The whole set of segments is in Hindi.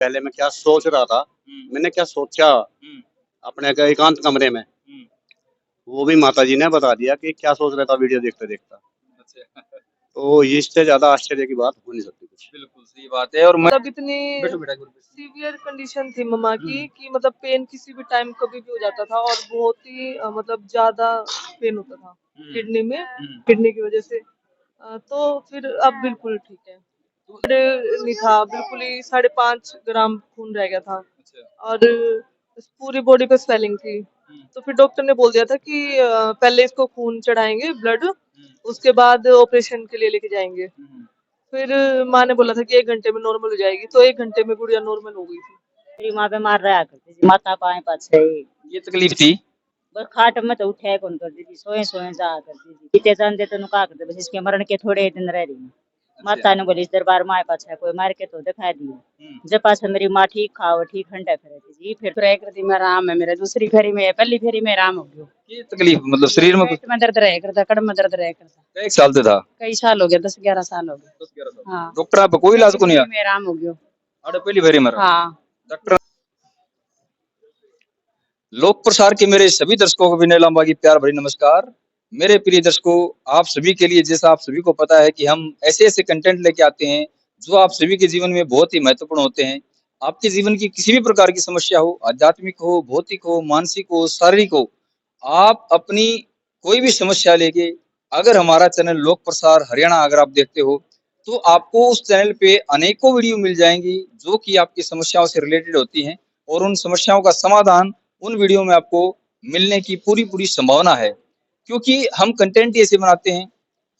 पहले मैं क्या सोच रहा था, मैंने क्या सोचा अपने का एकांत कमरे में, वो भी माता जी ने बता दिया कि क्या सोच रहा था वीडियो देखते देखता। अच्छा। तो इससे ज्यादा आश्चर्य की बात हो नहीं सकती कुछ। बिल्कुल सही बात है। और मैं मतलब इतनी बैठो बेटा सीवियर कंडीशन थी मम्मा की कि मतलब पेन किसी भी टाइम कभी भी हो जाता था और बहुत ही मतलब ज्यादा पेन होता था किडनी में, किडनी की वजह से। तो फिर अब बिल्कुल ठीक है। नहीं था बिल्कुल ही 5.5 ग्राम खून रह गया था और पूरी बॉडी पे स्वेलिंग थी। तो फिर डॉक्टर ने बोल दिया था कि पहले इसको खून चढ़ाएंगे ब्लड, उसके बाद ऑपरेशन के लिए लेके जाएंगे। फिर माँ ने बोला था कि 1 घंटे में नॉर्मल हो जाएगी, तो 1 घंटे में गुड़िया नॉर्मल हो गई थी। मेरी माँ बीमार रहा करती थी, माथा पाए पाछे ये तकलीफ थी। बस खाट में तो उठे कौन करती थी, सोए सोए जा करती थी। बीते जानते तो नुका करते, बस इसके मरण के थोड़े दिन रह रही। माता ने बोली इस दरबार माए पाछे कोई मार के तो दिखा दिए। जब पाछे मेरी माँ ठीक खाओ ठीक ठंडा करे थी जी, फिर तो एक रती में आराम है। मेरे दूसरी फेरी में, पहली फेरी में आराम हो गयो। ये तकलीफ मतलब शरीर में पेट में दर्द रहे करता, कड़ में दर्द रहे करता। एक साल से था। कई साल हो गया, 10-11 साल हो गए। 10-11 साल। हाँ, डॉक्टर आप कोई इलाज को नहीं में आराम हो गयो। अरे पहली बारी मरा। हाँ। डॉक्टर लोक प्रसार के मेरे सभी दर्शकों को विनय लांबा की प्यार भरी नमस्कार। मेरे प्रिय दर्शकों, आप सभी के लिए जैसा आप सभी को पता है कि हम ऐसे ऐसे कंटेंट लेके आते हैं जो आप सभी के जीवन में बहुत ही महत्वपूर्ण होते हैं। आपके जीवन की किसी भी प्रकार की समस्या हो, आध्यात्मिक हो, भौतिक हो, मानसिक हो, शारीरिक हो, आप अपनी कोई भी समस्या लेके अगर हमारा चैनल लोक प्रसार हरियाणा अगर आप देखते हो तो आपको उस चैनल पे अनेकों वीडियो मिल जाएंगी जो कि आपकी समस्याओं से रिलेटेड होती हैं और उन समस्याओं का समाधान उन वीडियो में आपको मिलने की पूरी पूरी संभावना है, क्योंकि हम कंटेंट ऐसे बनाते हैं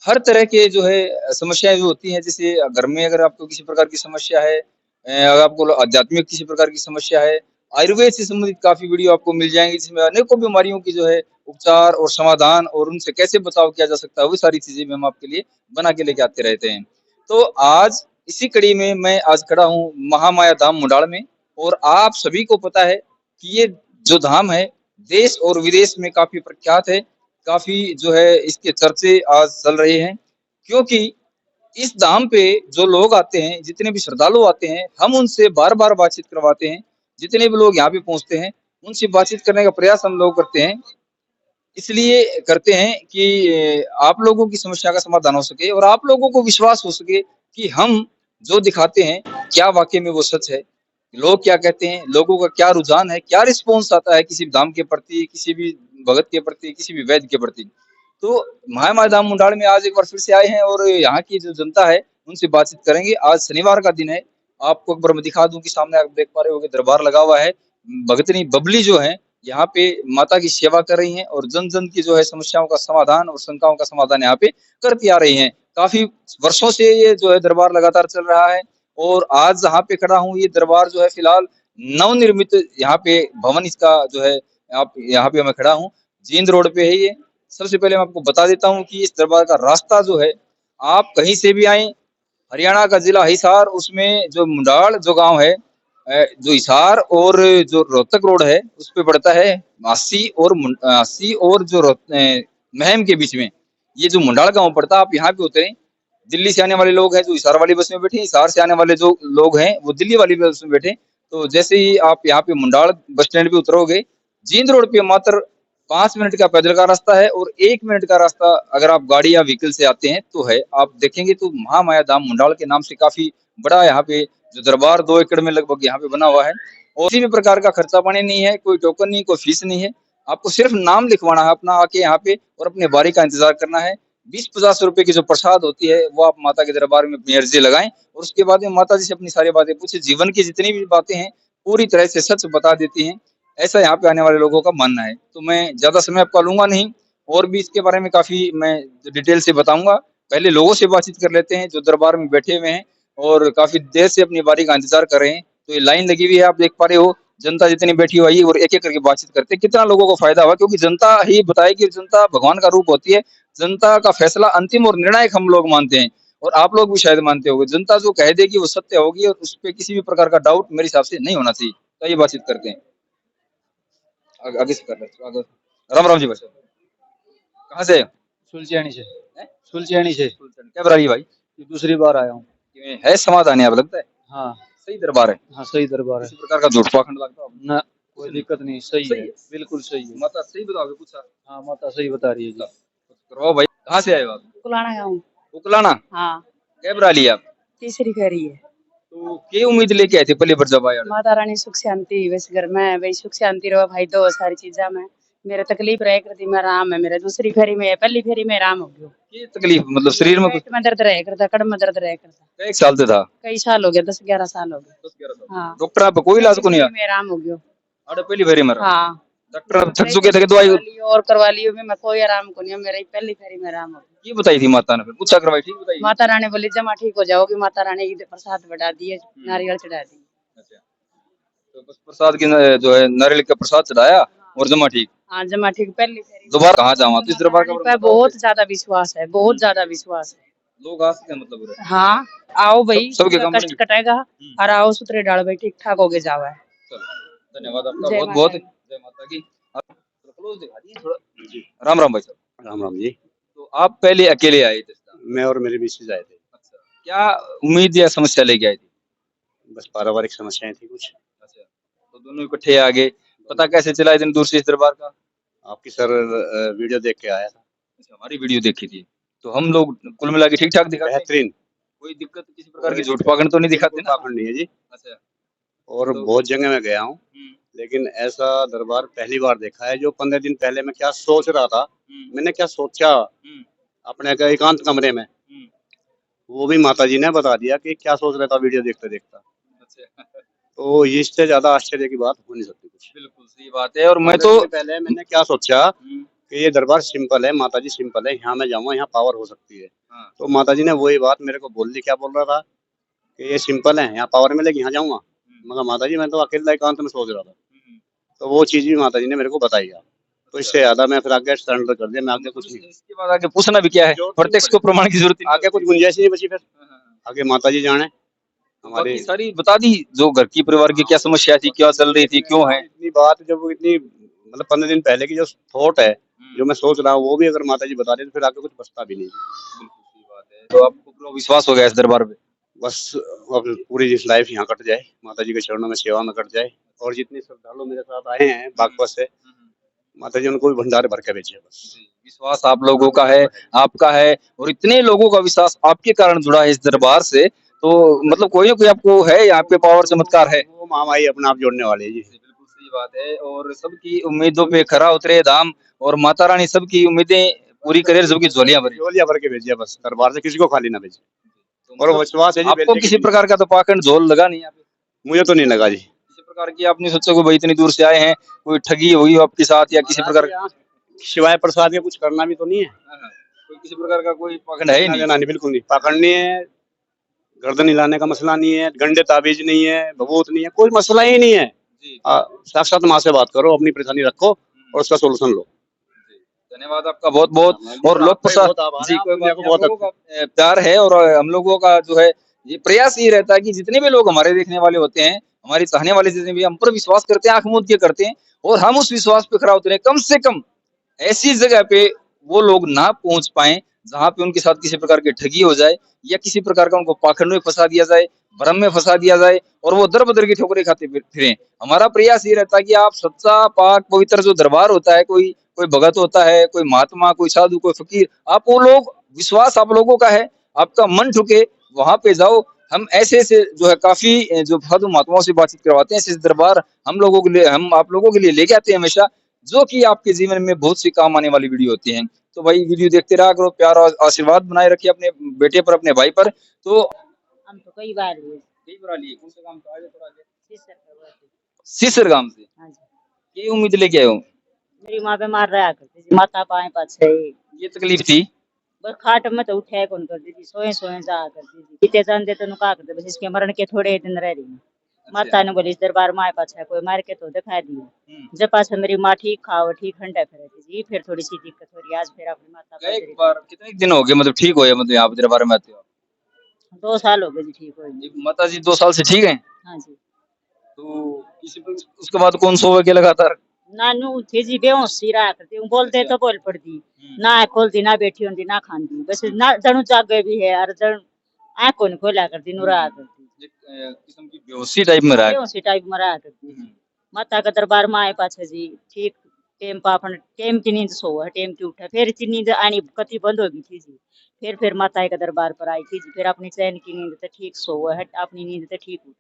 हर तरह के जो है समस्याएं जो होती हैं। जैसे घर में अगर आपको किसी प्रकार की समस्या है, अगर आपको आध्यात्मिक किसी प्रकार की समस्या है, आयुर्वेद से संबंधित काफी वीडियो आपको मिल जाएंगी जिसमें अनेकों बीमारियों की जो है उपचार और समाधान और उनसे कैसे बचाव किया जा सकता है वो सारी चीजें भी हम आपके लिए बना के लेके आते रहते हैं। तो आज इसी कड़ी में मैं आज खड़ा हूँ महामाया धाम मुंडाल में, और आप सभी को पता है कि ये जो धाम है देश और विदेश में काफी प्रख्यात है, काफी जो है इसके चर्चे आज चल रहे हैं, क्योंकि इस धाम पे जो लोग आते हैं, जितने भी श्रद्धालु आते हैं, हम उनसे बार बार बातचीत करवाते हैं। जितने भी लोग यहाँ पे पहुंचते हैं उनसे बातचीत करने का प्रयास हम लोग करते हैं, इसलिए करते हैं कि आप लोगों की समस्या का समाधान हो सके और आप लोगों को विश्वास हो सके कि हम जो दिखाते हैं क्या वाकई में वो सच है। लोग क्या कहते हैं, लोगों का क्या रुझान है, क्या रिस्पॉन्स आता है किसी धाम के प्रति, किसी भी भगत के प्रति, किसी भी वैद्य के प्रति। तो महामाया धाम मुंडाल में आज एक बार फिर से आए हैं और यहाँ की जो जनता है उनसे बातचीत करेंगे। आज शनिवार का दिन है, आपको एक बार मैं दिखा दूं कि सामने आप देख पा रहे होंगे दरबार लगा हुआ है। भगतनी बबली जो है यहाँ पे माता की सेवा कर रही हैं और जन जन की जो है समस्याओं का समाधान और शंकाओं का समाधान यहाँ पे करती आ रही हैं। काफी वर्षों से ये जो है दरबार लगातार चल रहा है और आज जहाँ पे खड़ा हूँ ये दरबार जो है फिलहाल नवनिर्मित यहाँ पे भवन इसका जो है, आप यहाँ पे मैं खड़ा हूँ जींद रोड पे है ये। सबसे पहले मैं आपको बता देता हूँ कि इस दरबार का रास्ता जो है, आप कहीं से भी आए, हरियाणा का जिला हिसार, उसमें जो मुंडाल जो गांव है, जो हिसार और जो रोहतक रोड है उस पे पड़ता है 80 और जो महम के बीच में ये जो मुंडाल गांव पड़ता है। आप यहाँ पे उतरे, दिल्ली से आने वाले लोग हैं जो हिसार वाली बस में बैठे, हिसार से आने वाले जो लोग हैं वो दिल्ली वाली बस में बैठे। तो जैसे ही आप यहाँ पे मुंडाल बस स्टैंड पे उतरोगे, जींद रोड पे मात्र 5 मिनट का पैदल का रास्ता है और 1 मिनट का रास्ता अगर आप गाड़ी या व्हीकल से आते हैं तो है। आप देखेंगे तो महामाया धाम मुंडाल के नाम से काफी बड़ा यहाँ पे जो दरबार 2 एकड़ में लगभग यहाँ पे बना हुआ है और किसी भी प्रकार का खर्चा पानी नहीं है, कोई टोकन नहीं, कोई फीस नहीं है। आपको सिर्फ नाम लिखवाना है अपना आके यहाँ पे और अपने बारी का इंतजार करना है। 20-50 रुपए की जो प्रसाद होती है वो आप माता के दरबार में अपनी अर्जी लगाएं और उसके बाद में माता जी से अपनी सारी बातें पूछे। जीवन की जितनी भी बातें हैं पूरी तरह से सच बता देती हैं, ऐसा यहाँ पे आने वाले लोगों का मानना है। तो मैं ज्यादा समय आपका लूंगा नहीं और भी इसके बारे में काफी मैं डिटेल से बताऊंगा। पहले लोगों से बातचीत कर लेते हैं जो दरबार में बैठे हुए हैं और काफी देर से अपनी बारी का इंतजार कर रहे हैं। तो ये लाइन लगी हुई है, आप देख पा रहे हो, जनता जितनी बैठी हुई है और एक एक करके बातचीत करते हैं। कितना लोगों को फायदा हुआ, क्योंकि जनता ही बताए कि जनता भगवान का रूप होती है। जनता का फैसला अंतिम और निर्णायक हम लोग मानते हैं और आप लोग भी शायद मानते होंगे। जनता जो कह देगी वो सत्य होगी और उस पर किसी भी प्रकार का डाउट मेरे हिसाब से नहीं होना चाहिए। तो ये बातचीत करते हैं, आगे से कर रहे हैं। राम राम जी भाई, कहाँ से? सुलझियानी से। सुलझियानी से। क्या बराई भाई? दूसरी बार आया हूँ। है समाधान यहाँ पे लगता है? हाँ। सही दरबार है, हाँ सही दरबार है किसी प्रकार का झूठ पाखंड लगता है ना, कोई दिक्कत नहीं, सही सही है, है। बिल्कुल सही है। माता सही बताओगे कुछ हाँ माता सही बता रही है जी। करवाओ भाई। कहाँ से आए हो आप? कुलाना गाँव। उकलाना। हाँ क्या बना लिया आप? तीसरी फेरी है। तो क्या उम्मीद लेके आए थे पहली बार जब आए? माता रानी सुख शांति बस घर में भाई सुख शांति रहो भाई, दो सारी चीजा में मेरे तकलीफ रहे करती में आराम है, मेरे दूसरी फेरी में पहली फेरी में आराम हो गयो। ये तकलीफ मतलब शरीर में कुछ? पेट में दर्द रहे करता, कड़ में दर्द रहे करता, एक साल से था? कई साल हो गए, 10-11 साल हो गए। 10-11 साल। हाँ डॉक्टर आप कोई इलाज को नहीं आया? में आराम हो गयो। अरे पहली फेरी में हाँ डॉक्टर अब थक चुके थे कि दवाई और करवा लियो में मैं कोई आराम को नहीं, मेरी पहली फेरी में आराम हो गया। ये बताई थी माता ने? फिर पूछा करवाई, ठीक बताई? माता रानी बोली जमा ठीक हो जाओगी, माता रानी की प्रसाद बढ़ा दिए, नारियल चढ़ा दी। अच्छा, तो बस प्रसाद की जो है नारियल का प्रसाद चढ़ाया और जमा ठीक। हाँ जमा ठीक पहली फेरी। दोबारा कहाँ जाऊँ? तो इस दरबार का बहुत ज्यादा विश्वास है, बहुत ज्यादा विश्वास है। लोग आ सकते हैं मतलब उधर? हाँ आओ भाई, सबके काम कष्ट कटेगा और आओ सुतरे डाल भाई, ठीक ठाक हो गए जावा है। चलो धन्यवाद आपका जय बहुत माता बहुत। दी। जय माता की। आप क्लोज दिखा दीजिए थोड़ा। राम राम भाई साहब। राम राम जी। तो आप पहले अकेले आए थे? मैं और मेरे मिसेज आए थे। अच्छा, क्या उम्मीद या समस्या लेके आए थे? बस पारिवारिक समस्याएं थी कुछ। अच्छा, तो दोनों इकट्ठे आ गए। पता कैसे चला इतनी दूर से इस दरबार का? आपकी सर वीडियो देख के आया था। अच्छा, हमारी वीडियो देखी थी तो हम लोग कुल मिला के ठीक ठाक दिखाते हैं? बेहतरीन। कोई दिक्कत किसी प्रकार की झूठ पाखंड तो नहीं दिखाते ना? पाखंड नहीं है जी। अच्छा। और तो- बहुत जगह मैं गया हूँ, लेकिन ऐसा दरबार पहली बार देखा है। जो 15 दिन पहले मैं क्या सोच रहा था, मैंने क्या सोचा अपने का एकांत कमरे में, वो भी माता जी ने बता दिया कि क्या सोच रहा था वीडियो देखते देखता। अच्छा, तो इससे ज्यादा आश्चर्य की बात हो नहीं सकती कुछ। बिल्कुल सही बात है। और मैं तो पहले मैंने क्या सोचा कि ये दरबार सिंपल है, माता जी सिंपल है, यहाँ मैं जाऊँगा यहाँ पावर हो सकती है। हाँ। तो माता जी ने वही बात मेरे को बोल दी। क्या बोल रहा था कि ये सिंपल है, यहाँ पावर मिलेगी, यहाँ जाऊँगा। मगर माता जी मैं तो अकेला एकांत में सोच रहा था। तो वो चीज भी माता जी ने मेरे को बताई। तो इससे ज्यादा मैं फिर आगे सरेंडर कर दिया, मैं आगे कुछ नहीं। इसके बाद आगे पूछना भी क्या है, प्रत्यक्ष को प्रमाण की जरूरत नहीं। आगे कुछ गुंजाइश नहीं बची, फिर आगे माता जी जाने। हमारी बाकी सारी बता दी जो घर की परिवार की क्या समस्या थी, क्या चल रही थी, क्यों है। इतनी बात जब इतनी मतलब 15 दिन पहले की जो थॉट है, जो मैं सोच रहा हूँ, वो भी अगर माता जी बता दे तो फिर आगे कुछ बचता भी नहीं। बिल्कुल सही बात है। तो आपको पूरा विश्वास हो गया इस दरबार पे? बस अब पूरी लाइफ यहाँ कट जाए, माता जी के चरणों में सेवा में कट जाए। और जितने श्रद्धालु मेरे साथ आए हैं बागपत से, माता जी उनको भी भंडारे भर के भेजे। बस विश्वास आप लोगों का है, आपका है, और इतने लोगों का विश्वास आपके कारण जुड़ा है इस दरबार से। तो मतलब कोई ना कोई आपको है, यहाँ पे पावर चमत्कार है। वो महामाई अपने आप जोड़ने वाले हैं जी। बिल्कुल सही बात है। और सबकी उम्मीदों पे खरा उतरे धाम, और माता रानी सबकी उम्मीदें पूरी करे, सबकी झोलियां भरे। झोलियां भर के भेजिए, बस दरबार से किसी को खाली ना भेजे। तो और मतलब विश्वास है जी, आपको किसी प्रकार का तो पाखंड झोल लगा नहीं यहाँ पे? मुझे तो नहीं लगा जी। किसी प्रकार की आपने सोचा को भाई इतनी दूर से आए हैं, कोई ठगी हुई हो आपके साथ, या किसी प्रकार सिवाय प्रसाद के कुछ करना भी तो नहीं है। कोई किसी प्रकार का कोई पाखंड है ही नहीं? नहीं, बिल्कुल नहीं। पाखंड नहीं है, गर्दन हिलाने का मसला नहीं है, गंडे ताबीज नहीं है, भभूत नहीं है, कोई मसला ही नहीं है। साक्षात माँ से बात करो, अपनी परेशानी रखो और उसका सोल्यूशन लो। धन्यवाद आपका बहुत बहुत। और लोक प्रसाद जी, कोई बात नहीं, आप लोगों का प्यार है, और हम लोगों का जो है ये प्रयास ये रहता है कि जितने भी लोग हमारे देखने वाले होते हैं, हमारी चाहने वाले जितने भी हम पर विश्वास करते हैं, आंख मूंद के करते हैं, और हम उस विश्वास पे खरा उतरे। कम से कम ऐसी जगह पे वो लोग ना पहुंच पाए जहां पे उनके साथ किसी प्रकार की ठगी हो जाए, या किसी प्रकार का उनको पाखंड में फंसा दिया जाए, भ्रम में फंसा दिया जाए, और वो दर बदर की ठोकरें खाते फिरें। हमारा प्रयास ये रहता है कि आप सच्चा पाक पवित्र जो दरबार होता है, कोई कोई भगत होता है, कोई महात्मा, कोई साधु, कोई फकीर, आप वो लोग विश्वास आप लोगों का है, आपका मन ठुके वहां पे जाओ। हम ऐसे ऐसे जो है काफी जो साधु महात्माओं से बातचीत करवाते हैं, ऐसे दरबार हम लोगों के लिए, हम आप लोगों के लिए लेके आते हैं हमेशा, जो कि आपके जीवन में बहुत सी काम आने वाली वीडियो होती हैं। तो भाई वीडियो देखते रहा करो, प्यार और आशीर्वाद बनाए रखिए अपने बेटे पर, अपने भाई पर। तो हम तो कई बार लिए। कई बार लिए, कौन सा काम था आगे थोड़ा आगे? सिसर करवा दी। सिसर गांव से हाँ जी। ये उम्मीद लेके आए हो? मेरी माँ बीमार रहा करती थी, माता पाए पाछे ये तकलीफ थी? बस खाट में तो उठे कौन करती थी, सोए सोए जा करती थी, बीते जानते तो नुका करते, बस इसके मरण के थोड़े दिन रह रही। माता ने बोली इस दरबार माए पाछे कोई मार के तो दिखा दी। जब पाछे मेरी माँ ठीक खाओ ठीक ठंडा करे थी जी, फिर थोड़ी सी दिक्कत हो रही, आज फिर अपनी माता एक बार कितने दिन हो गए मतलब ठीक हो, मतलब यहाँ पे दरबार में आते हो? 2 साल हो गए जी ठीक हो। माता जी 2 साल से ठीक है? हाँ जी। तो उसके बाद कौन सोवे के लगातार? नानू थी जी बेहोश सी रहा करती हूँ, बोलते तो बोल पड़ती, ना खोलती ना बैठी होती ना खाती, बस ना जणु जागे भी है और जण आँख को खोला करती नुरा करती। किस्म की बेहोशी टाइप में रहा है। उसी टाइप में रहा करती जी। माता का दरबार में आए पाछे जी ठीक टेम पापन टेम की नींद सो है टेम की उठा फिर की नींद आनी कति बंद हो गई थी जी। फिर माता के दरबार पर आई थी जी फिर अपनी चैन की नींद तो ठीक सो है अपनी नींद तो ठीक उठी।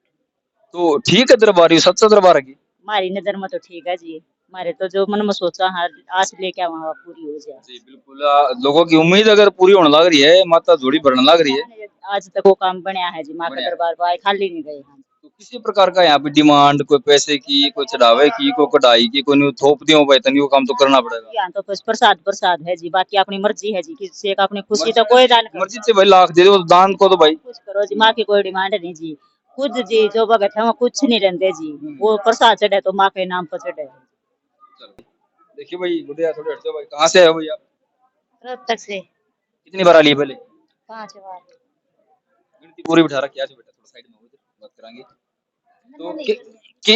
तो ठीक है दरबार, ये सच्चा दरबार है की? हमारी नजर में तो ठीक है जी। हमारे तो जो मन में सोचा हाँ आस लेके वहाँ पूरी हो जाए जी बिल्कुल। लोगों की उम्मीद अगर पूरी होने लग रही है, माता झोली भरने लग रही है। आज तक वो काम बनया है जी माँ का बढ़िया। दरबार पर आए खाली नहीं गए हम। तो किसी प्रकार का यहाँ पे डिमांड, कोई पैसे की, कोई चढ़ावे की, कोई कढ़ाई की, कोई न्यू थोप दियो वेतन, वो काम तो करना पड़ेगा। यहाँ तो बस प्रसाद प्रसाद है जी बाकी अपनी मर्जी है जी किसी एक अपनी खुशी तो कोई दान मर्जी से भाई लाख दे दो तो दान को तो भाई कुछ करो जी माँ की कोई डिमांड नहीं जी। खुद जी जो भगत है वो कुछ नहीं रहते जी वो प्रसाद चढ़े तो माँ के नाम पर चढ़े। देखिए भाई बुढ़िया थोड़े हट जाओ भाई, कहाँ से आए हो भैया? रोहतक से कितनी बार आ लिए पहले? 5 बार। गिनती पूरी बिठा रखी है। आज बेटा थोड़ा साइड में हो इधर बात करांगे। तो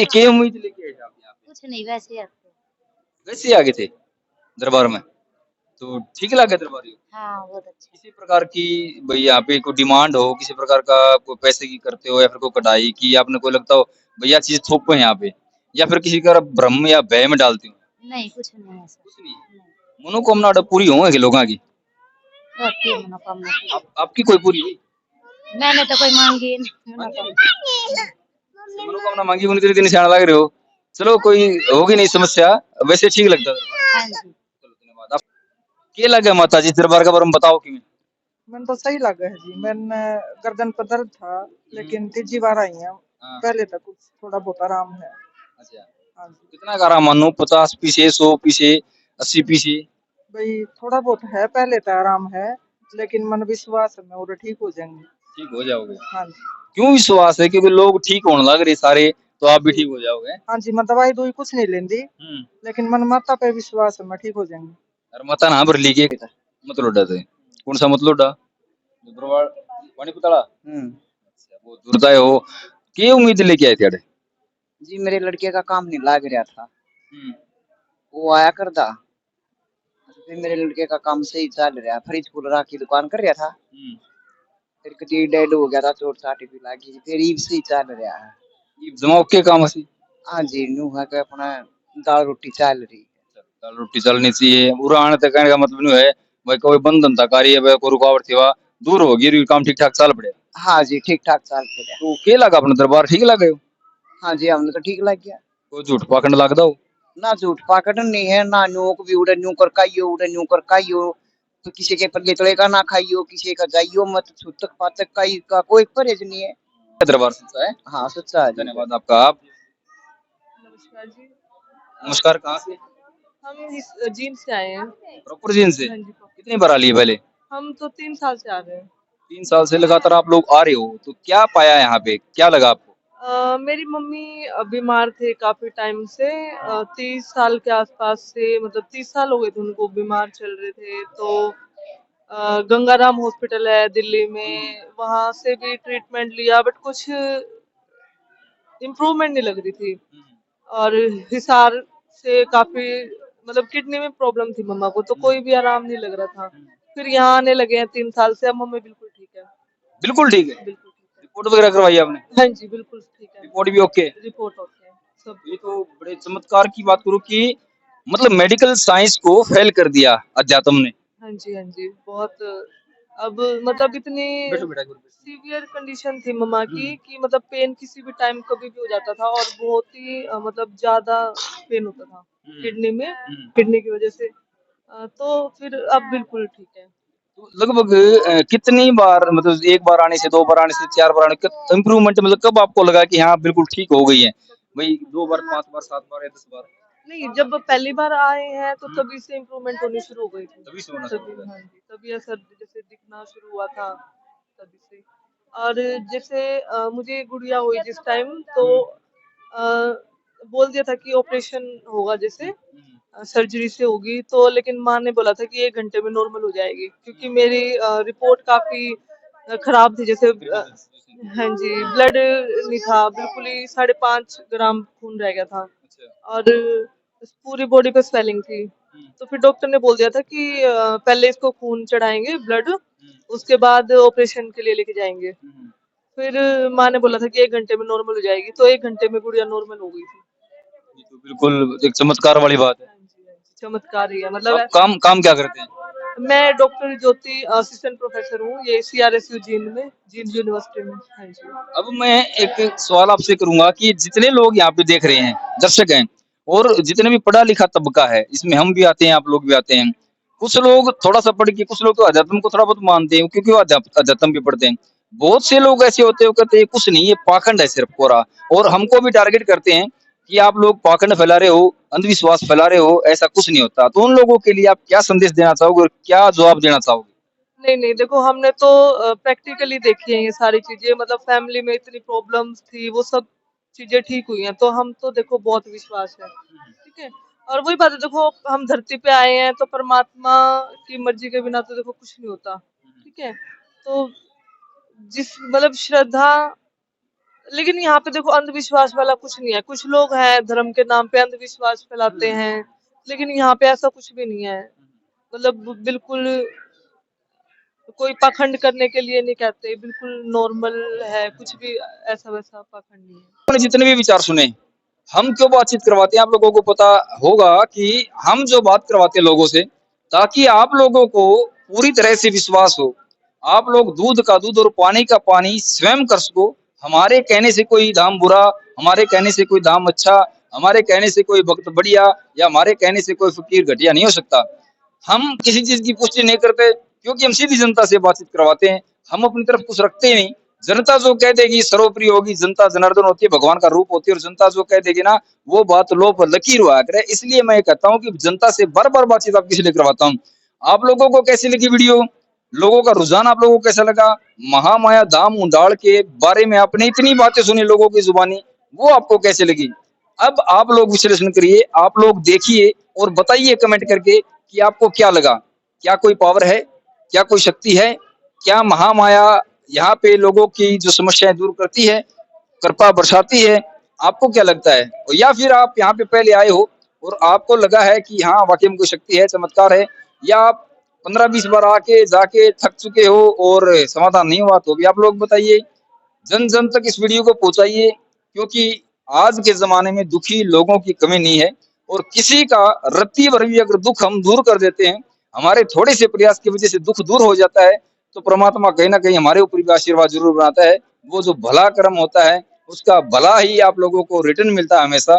के उम्मीद लेके आए आप यहाँ पे? कुछ नहीं वैसे आपको वैसे ही आ गए थे दरबार में? तो ठीक लगा दरबार ये? हाँ बहुत अच्छा। किसी प्रकार की भाई यहाँ पे कोई डिमांड हो, किसी प्रकार का कोई पैसे की करते हो या फिर कोई कढ़ाई की, या आपने कोई लगता हो भैया चीज थोपो यहाँ पे, या फिर किसी का भ्रम या भय में डालती हो? नहीं कुछ नहीं ऐसा। कुछ नहीं। मनोकामना पूरी होंगी लोगों की? होती है मनोकामना। आपकी कोई पूरी हुई? मैंने तो कोई मांगी ही नहीं मनोकामना। मनोकामना मांगी उनके लिए निशाना लग रहे हो। चलो कोई होगी नहीं समस्या, वैसे ठीक लगता है। हाँ जी। चलो धन्यवाद। आप क्या लगा माता जी दरबार का बारे में बताओ कि मैंने तो सही लगा है जी। मैंने गर्दन पर दर्द था लेकिन तीसरी बार आई है। हाँ। पहले तक कुछ थोड़ा बहुत आराम है। अच्छा हाँ जी कितना का आराम मानो? 50 पीसे, 100 पीसे, 80 पीसे? भाई थोड़ा बहुत है पहले तो आराम है लेकिन मन विश्वास है मैं और ठीक हो जाएंगे। ठीक हो जाओगे? हाँ जी। क्यों विश्वास है? क्योंकि लोग ठीक होने लग रहे सारे, तो आप भी ठीक हो जाओगे। हाँ जी मैं दवाई दोई कुछ नहीं लेंदी लेकिन मन माता पे विश्वास है मैं ठीक हो जाएंगे। अरे मता ना भर लीजिए मत लोडा थे। कौन सा मत लोडा? दुबरवाड़ पानी पुतला। अच्छा, वो दुर्दाय हो के उम्मीद लेके आए थे अड़े? जी मेरे लड़के का काम नहीं लाग रहा था। वो आया करदा फिर मेरे लड़के का काम सही चल रहा। फ्रिज कूलर की दुकान कर रहा था। फिर कटी डेड हो गया था चोट चाटी भी लगी फिर ईब सही चल रहा है। जमा ओके काम हसी? हाँ जी नू है कि अपना दाल रोटी चल रही है। दाल रोटी चलनी चाहिए। उड़ान तक कहने का मतलब नहीं है भाई कोई बंधन था कार्य है कोई रुकावट थी वह दूर होगी, काम ठीक ठाक चल पड़े। हाँ जी ठीक ठाक चल पड़ा। तो के लगा अपना दरबार ठीक लगे? हाँ जी हमने तो ठीक लग गया। कोई झूठ पाखंड लगदा हो? ना झूठ पाकड़ नहीं है ना नोक भी उड़े न्यू कर काइयो तो किसी के पल्ले तले का ना खाइयो किसी का जाइयो मत छूतक पातक का कोई परहेज नहीं है। दरबार सच्चा है? हाँ सच्चा है जी। धन्यवाद आपका। आप नमस्कार जी। नमस्कार, कहाँ से? हम इस जींद से आए हैं। प्रॉपर जींद से? हाँ जी। कितनी बार आ लिए पहले? हम तो 3 साल से आ रहे हैं। 3 साल से लगातार आप लोग आ रहे हो, तो क्या पाया यहाँ पे, क्या लगा आपको? मेरी मम्मी बीमार थे काफी टाइम से 30 साल के आसपास से मतलब 30 साल हो गए थे उनको बीमार चल रहे थे। तो गंगाराम हॉस्पिटल है दिल्ली में वहां से भी ट्रीटमेंट लिया बट कुछ इम्प्रूवमेंट नहीं लग रही थी। और हिसार से काफी मतलब किडनी में प्रॉब्लम थी मम्मा को तो कोई भी आराम नहीं लग रहा था। फिर यहाँ आने लगे हैं 3 साल से। अब मम्मी बिल्कुल ठीक है। बिल्कुल ठीक है? बिल्कुल ठीक है। रिपोर्ट वगैरह करवाई आपने? हाँ जी बिल्कुल ठीक है। रिपोर्ट भी ओके? रिपोर्ट ओके है सब। ये तो बड़े चमत्कार की बात करूँ कि मतलब मेडिकल साइंस को फेल कर दिया अध्यात्म ने। हाँ जी बहुत। अब मतलब इतनी बैठो बेटा सीवियर कंडीशन थी मम्मा की कि मतलब पेन किसी भी टाइम कभी भी हो जाता था और बहुत ही मतलब ज्यादा पेन होता था किडनी में किडनी की वजह से। तो फिर अब बिल्कुल ठीक है। तो लगभग कितनी बार मतलब एक बार आने से, 2 बार आने से, 4 बार आने इम्प्रूवमेंट मतलब कब आपको लगा कि हाँ बिल्कुल ठीक हो गई है भाई? 2 बार, 5 बार, 7 बार या 10 बार? नहीं जब पहली बार आए हैं तो तभी से इम्प्रूवमेंट होनी शुरू हो गई थी। तभी से होना शुरू हो गया। हाँ जी तभी असर जैसे दिखना शुरू हुआ था तभी से। और जैसे मुझे गुड़िया हुई जिस टाइम तो बोल दिया था कि ऑपरेशन होगा जैसे सर्जरी से होगी तो लेकिन माँ ने बोला था कि 1 घंटे में नॉर्मल हो जाएगी क्योंकि मेरी रिपोर्ट काफी खराब थी जैसे हाँ जी ब्लड नहीं था बिल्कुल ही 5.5 ग्राम खून रह गया था और पूरी बॉडी पे स्वेलिंग थी। तो फिर डॉक्टर ने बोल दिया था कि पहले इसको खून चढ़ाएंगे ब्लड उसके बाद ऑपरेशन के लिए लेके जाएंगे। फिर माँ ने बोला था कि 1 घंटे में नॉर्मल हो जाएगी, तो 1 घंटे में गुड़िया नॉर्मल हो गई थी। ये तो बिल्कुल एक चमत्कार वाली बात है। हाँ जी, हाँ जी, चमत्कार ही है मतलब आप काम काम क्या करते हैं? मैं डॉक्टर ज्योति असिस्टेंट प्रोफेसर हूँ, ये CRSU जींद में, जींद यूनिवर्सिटी में। हाँ जी। अब मैं एक सवाल आपसे करूंगा कि जितने लोग यहाँ पे देख रहे हैं, दर्शक हैं, और जितने भी पढ़ा लिखा तबका है, इसमें हम भी आते हैं, आप लोग भी आते हैं। कुछ लोग थोड़ा सा पढ़ के, कुछ लोग तो अध्यात्म को थोड़ा बहुत मानते हैं क्योंकि वो अध्यात्म भी पढ़ते हैं। बहुत से लोग ऐसे होते हैं, वो कहते हैं कुछ नहीं, ये पाखंड है सिर्फ पूरा, और हमको भी टारगेट करते हैं कि आप लोग पाखंड फैला रहे हो, अंधविश्वास फैला रहे हो, ऐसा कुछ नहीं होता। तो उन लोगों के लिए आप क्या संदेश देना चाहोगे और क्या जवाब देना चाहोगे? नहीं नहीं, देखो हमने तो प्रैक्टिकली देखी है ये सारी चीजें, मतलब फैमिली में इतनी प्रॉब्लम्स थी, वो सब चीजें ठीक हुई हैं, तो हम तो देखो बहुत विश्वास है, ठीक है। और वही बात है, देखो हम धरती पे आए हैं तो परमात्मा की मर्जी के बिना तो देखो कुछ नहीं होता, ठीक है। तो जिस मतलब श्रद्धा, लेकिन यहाँ पे देखो अंधविश्वास वाला कुछ नहीं है। कुछ लोग हैं धर्म के नाम पे अंधविश्वास फैलाते हैं, लेकिन यहाँ पे ऐसा कुछ भी नहीं है, मतलब बिल्कुल कोई पाखंड करने के लिए नहीं कहते, बिल्कुल नॉर्मल है, कुछ भी ऐसा वैसा पाखंड नहीं है। आपने जितने भी विचार सुने, हम क्यों बातचीत करवाते हैं? आप लोगों को पता होगा कि हम जो बात करवाते हैं लोगों से, ताकि आप लोगों को पूरी तरह से विश्वास हो, आप लोग दूध का दूध और पानी का पानी स्वयं कर सको। हमारे कहने से कोई धाम बुरा, हमारे कहने से कोई धाम अच्छा, हमारे कहने से कोई भक्त बढ़िया, या हमारे कहने से कोई फकीर घटिया नहीं हो सकता। हम किसी चीज की पुष्टि नहीं करते क्योंकि हम सीधी जनता से बातचीत करवाते हैं। हम अपनी तरफ कुछ रखते ही नहीं। जनता जो कह देगी सर्वप्रिय होगी, जनता जनार्दन होती है, भगवान का रूप होती है, और जनता जो कह देगी ना, वो बात लो पर लकीर हुआ करे। इसलिए मैं कहता हूँ कि जनता से बार बार बातचीत आपकी इसलिए करवाता हूँ। आप लोगों को कैसी लगी वीडियो, लोगों का रुझान आप लोगों को कैसा लगा? महामाया धाम उंडाल के बारे में आपने इतनी बातें सुनी लोगों की जुबानी, वो आपको कैसे लगी? अब आप लोग विश्लेषण करिए, आप लोग देखिए और बताइए कमेंट करके कि आपको क्या लगा। क्या कोई पावर है, क्या कोई शक्ति है, क्या महामाया यहाँ पे लोगों की जो समस्याएं दूर करती है, कृपा बरसाती है? आपको क्या लगता है? या फिर आप यहाँ पे पहले आए हो और आपको लगा है कि हाँ वाकई में कोई शक्ति है, चमत्कार है, या आप 15-20 बार आके जाके थक चुके हो और समाधान नहीं हुआ? तो भी आप लोग बताइए। जन जन तक इस वीडियो को पहुंचाइए, क्योंकि आज के जमाने में दुखी लोगों की कमी नहीं है, और किसी का रत्ती भर भी अगर दुख हम दूर कर देते हैं, हमारे थोड़े से प्रयास की वजह से दुख दूर हो जाता है, तो परमात्मा कहीं ना कहीं हमारे ऊपर भी आशीर्वाद जरूर बनाता है। वो जो भला कर्म होता है उसका भला ही आप लोगों को रिटर्न मिलता है हमेशा।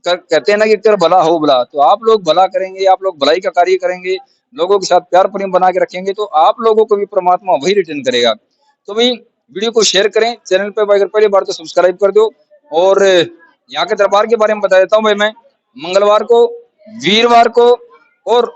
कहते हैं ना कि कर भला हो भला, तो आप लोग भला करेंगे, आप लोग भलाई का कार्य करेंगे, लोगों के साथ प्यार प्रेम बना के रखेंगे, तो आप लोगों को भी परमात्मा वही रिटर्न करेगा। तो भाई वीडियो को शेयर करें, चैनल पे अगर पहली बार तो सब्सक्राइब कर दो। और यहाँ के दरबार के बारे में बता देता हूँ भाई, मैं मंगलवार को, वीरवार को और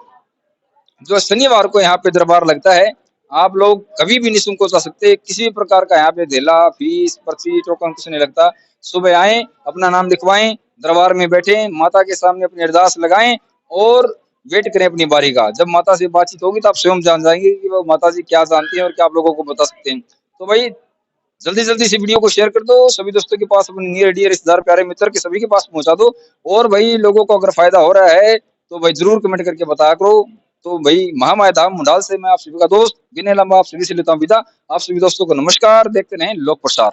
जो शनिवार को यहाँ पे दरबार लगता है। आप लोग कभी भी निःशुल्क जा सकते हैं, किसी भी प्रकार का यहाँ पे धेला, फीस, पर्ची, टोकन कुछ नहीं लगता। सुबह आए, अपना नाम लिखवाएं, दरबार में बैठे, माता के सामने अपनी अरदास लगाएं और वेट करें अपनी बारी का। जब माता से बातचीत होगी तो आप स्वयं जान जाएंगे कि वो माता जी क्या जानती हैं और क्या आप लोगों को बता सकते हैं। तो भाई जल्दी जल्दी से वीडियो को शेयर कर दो, सभी दोस्तों के पास, अपने नियर डियर रिश्तेदार, प्यारे मित्र के सभी के पास पहुंचा दो। और भाई लोगों को अगर फायदा हो रहा है तो भाई जरूर कमेंट करके बताया करो। तो भाई महामाया धाम मुंडाल से मैं आप सभी का दोस्त विनय लंबा आप सभी से लेता हूँ विदा। आप सभी दोस्तों को नमस्कार। देखते रहें लोक प्रसार।